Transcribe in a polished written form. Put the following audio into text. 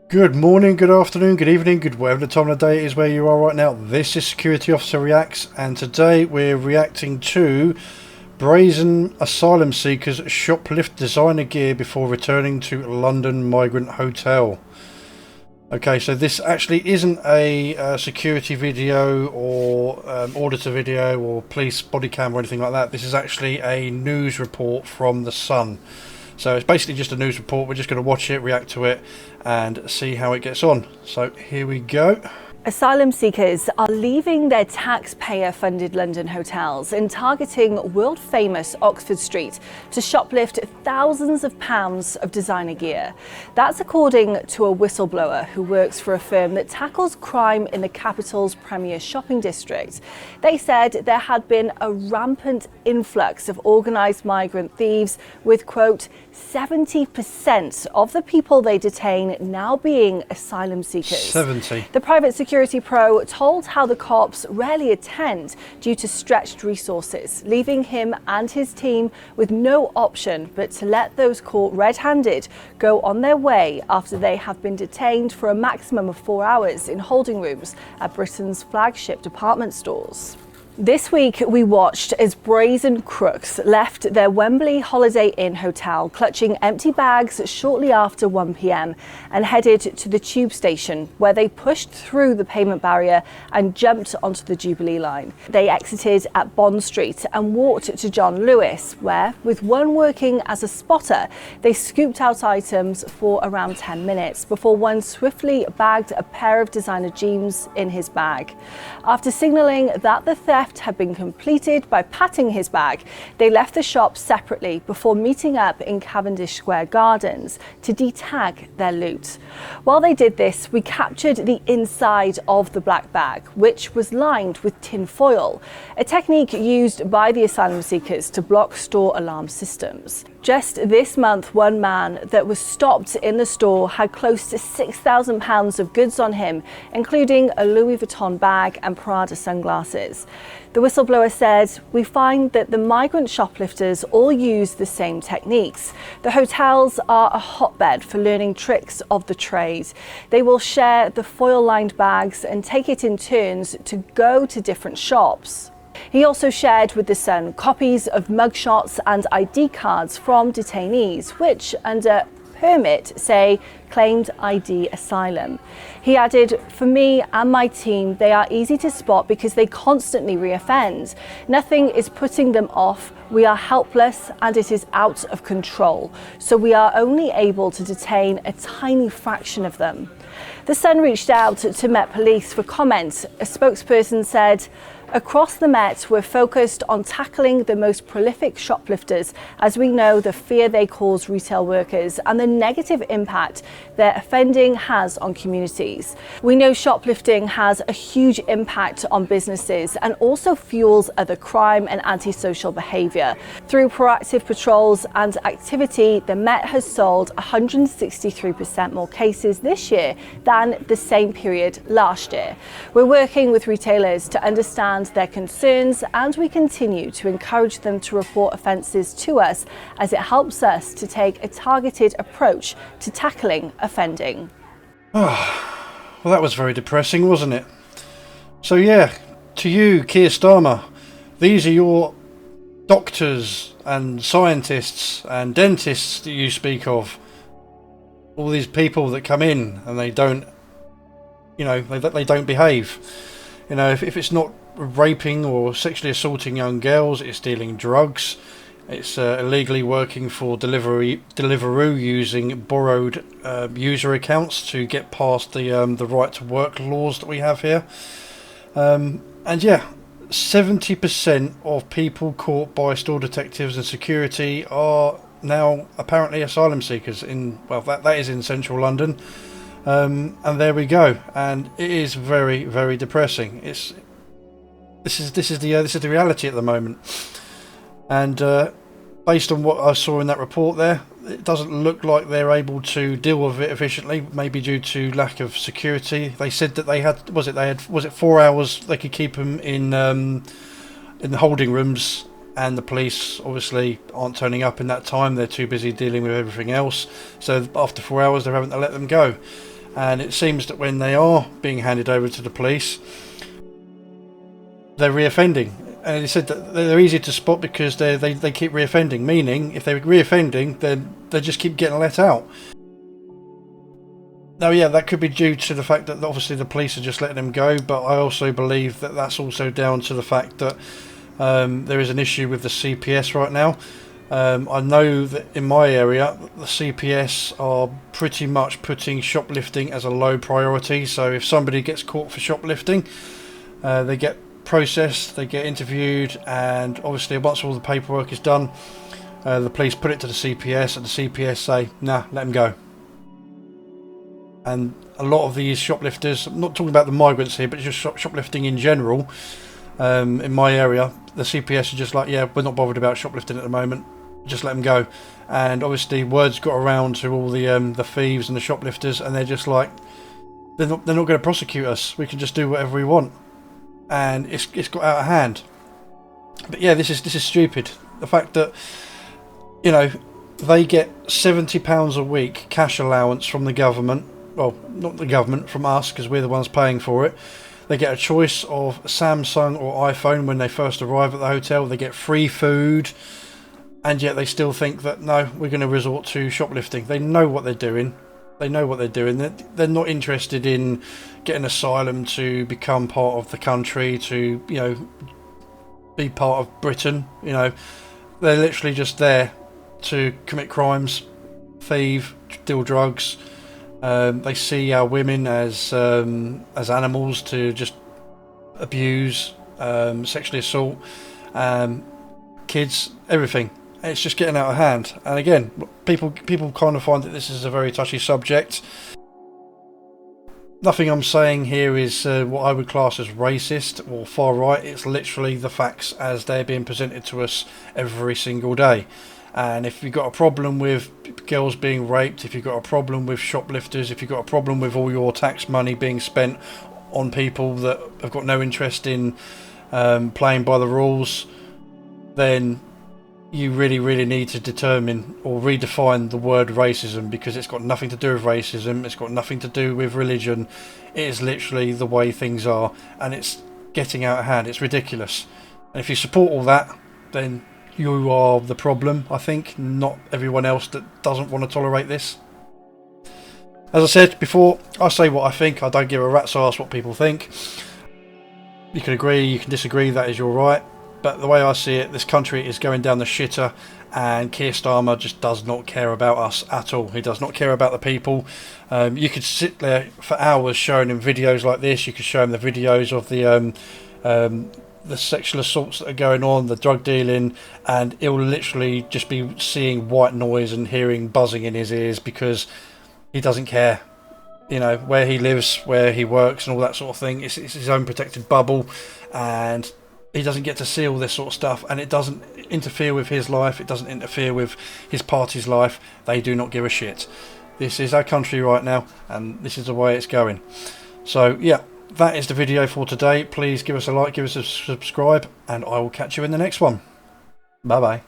Good morning, good afternoon, good evening, good whatever the time of the day is where you are right now. This is Security Officer Reacts, and today we're reacting to brazen asylum seekers shoplift designer gear before returning to London migrant hotel. Okay, so this actually isn't a security video or auditor video or police body cam or anything like that. This is actually a news report from The Sun. So it's basically just a news report. We're just going to watch it, react to it, and see how it gets on. So here we go. Asylum seekers are leaving their taxpayer-funded London hotels and targeting world-famous Oxford Street to shoplift thousands of pounds of designer gear. That's according to a whistleblower who works for a firm that tackles crime in the capital's premier shopping district. They said there had been a rampant influx of organised migrant thieves, with, quote, 70% of the people they detain now being asylum seekers. 70. The private security pro told how the cops rarely attend due to stretched resources, leaving him and his team with no option but to let those caught red-handed go on their way after they have been detained for a maximum of 4 hours in holding rooms at Britain's flagship department stores. This week we watched as brazen crooks left their Wembley Holiday Inn hotel clutching empty bags shortly after 1 p.m. and headed to the tube station, where they pushed through the payment barrier and jumped onto the Jubilee line. They exited at Bond Street and walked to John Lewis, where, with one working as a spotter, they scooped out items for around 10 minutes before one swiftly bagged a pair of designer jeans in his bag. After signalling that the theft had been completed by patting his bag, they left the shop separately before meeting up in Cavendish Square Gardens to detag their loot. While they did this, we captured the inside of the black bag, which was lined with tin foil, a technique used by the asylum seekers to block store alarm systems. Just this month, one man that was stopped in the store had close to £6,000 of goods on him, including a Louis Vuitton bag and Prada sunglasses. The whistleblower said, "We find that the migrant shoplifters all use the same techniques. The hotels are a hotbed for learning tricks of the trade. They will share the foil-lined bags and take it in turns to go to different shops." He also shared with The Sun copies of mugshots and ID cards from detainees, which, under permit, say claimed ID asylum. He added, "For me and my team, they are easy to spot because they constantly reoffend. Nothing is putting them off. We are helpless and it is out of control. So we are only able to detain a tiny fraction of them." The Sun reached out to Met Police for comment. A spokesperson said, "Across the Met, we're focused on tackling the most prolific shoplifters, as we know the fear they cause retail workers and the negative impact their offending has on communities. We know shoplifting has a huge impact on businesses and also fuels other crime and antisocial behaviour. Through proactive patrols and activity, the Met has solved 163% more cases this year than the same period last year. We're working with retailers to understand their concerns, and we continue to encourage them to report offences to us, as it helps us to take a targeted approach to tackling offending." Well, that was very depressing, wasn't it? So yeah, to you, Kier Starlin, these are your doctors and scientists and dentists that you speak of. All these people that come in and they don't, they don't behave. If it's not raping or sexually assaulting young girls, it's dealing drugs, it's illegally working for Deliveroo using borrowed user accounts to get past the right to work laws that we have here. And yeah, 70% of people caught by store detectives and security are now apparently asylum seekers that is in central London. And there we go, and it is very, very depressing. This is the reality at the moment, and based on what I saw in that report there, it doesn't look like they're able to deal with it efficiently, maybe due to lack of security. They said that they had 4 hours they could keep them in the holding rooms, and the police obviously aren't turning up in that time. They're too busy dealing with everything else, so after 4 hours they're having to let them go. and it seems that when they are being handed over to the police, they're reoffending. And he said that they're easy to spot because they keep reoffending, meaning if they're reoffending, then they just keep getting let out. Now, yeah, that could be due to the fact that obviously the police are just letting them go, but I also believe that that's also down to the fact that there is an issue with the CPS right now. I know that in my area, the CPS are pretty much putting shoplifting as a low priority. So if somebody gets caught for shoplifting, they get processed, they get interviewed, and obviously once all the paperwork is done, the police put it to the CPS, and the CPS say, nah, let them go. And a lot of these shoplifters, I'm not talking about the migrants here, but just shoplifting in general, in my area, the CPS are just like, yeah, we're not bothered about shoplifting at the moment, just let them go. And obviously words got around to all the thieves and the shoplifters, and they're just like, they're not going to prosecute us, we can just do whatever we want. And it's got out of hand. But yeah, this is stupid. The fact that, you know, they get £70 a week cash allowance from the government. Well, not the government, from us, because we're the ones paying for it. They get a choice of Samsung or iPhone when they first arrive at the hotel. They get free food, and yet they still think that no, we're going to resort to shoplifting. They know what they're doing. They know what they're doing. They're not interested in getting asylum to become part of the country, to, you know, be part of Britain. You know, they're literally just there to commit crimes, thieve, deal drugs. They see our women as animals to just abuse, sexually assault, kids, everything. It's just getting out of hand. And again, people kind of find that this is a very touchy subject. Nothing I'm saying here is what I would class as racist or far right. It's literally the facts as they're being presented to us every single day. And if you've got a problem with girls being raped, if you've got a problem with shoplifters, if you've got a problem with all your tax money being spent on people that have got no interest in playing by the rules, then you really need to determine or redefine the word racism, because it's got nothing to do with racism, it's got nothing to do with religion. It is literally the way things are, and it's getting out of hand. It's ridiculous. And if you support all that, then you are the problem, I think, not everyone else that doesn't want to tolerate this. As I said before, I say what I think. I don't give a rat's ass what people think. You can agree, you can disagree, that is your right. But the way I see it, this country is going down the shitter, and Kier Starmer just does not care about us at all. He does not care about the people. You could sit there for hours showing him videos like this. You could show him the videos of the sexual assaults that are going on, the drug dealing, and he'll literally just be seeing white noise and hearing buzzing in his ears, because he doesn't care. You know, where he lives, where he works and all that sort of thing. It's his own protected bubble, and he doesn't get to see all this sort of stuff, and it doesn't interfere with his life, it doesn't interfere with his party's life. They do not give a shit. This is our country right now, and this is the way it's going. So yeah, that is the video for today. Please give us a like, give us a subscribe, and I will catch you in the next one. Bye bye.